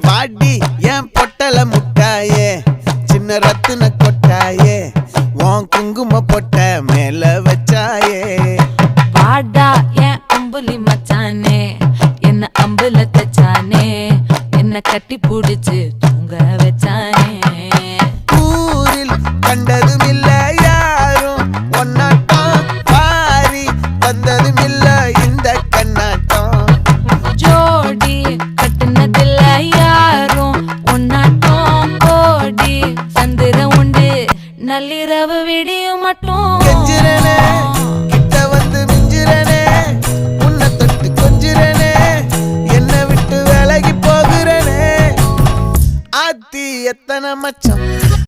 பாடி என் பொட்டல முட்டாயே சின்ன ரத்தின கொட்டாயே உன் குங்கும பொட்ட மேல வச்சாயே பாடா என் அம்புலி மச்சானே என்ன அம்புல தச்சானே என்ன கட்டி புடிச்சு தூங்க வச்சானே ஊரில் கண்டதும் இல்ல யாரும் ஒன்னாட்டம் பாரி வந்ததும் இல்ல இந்த கண்ணாட்டம் ஜோடி கட்டுனதில்ல யாரும் ஒன்னாட்டம் கோடி சந்திர உண்டு நள்ளிரவு விடியும் மட்டும் கெஞ்சிரனே கிட்ட வந்து மிஞ்சிரனே உன்னை தொட்டு கொஞ்சிரனே என்னை விட்டு விலகி போகிறனே ஆத்தி எத்தனை மச்சம்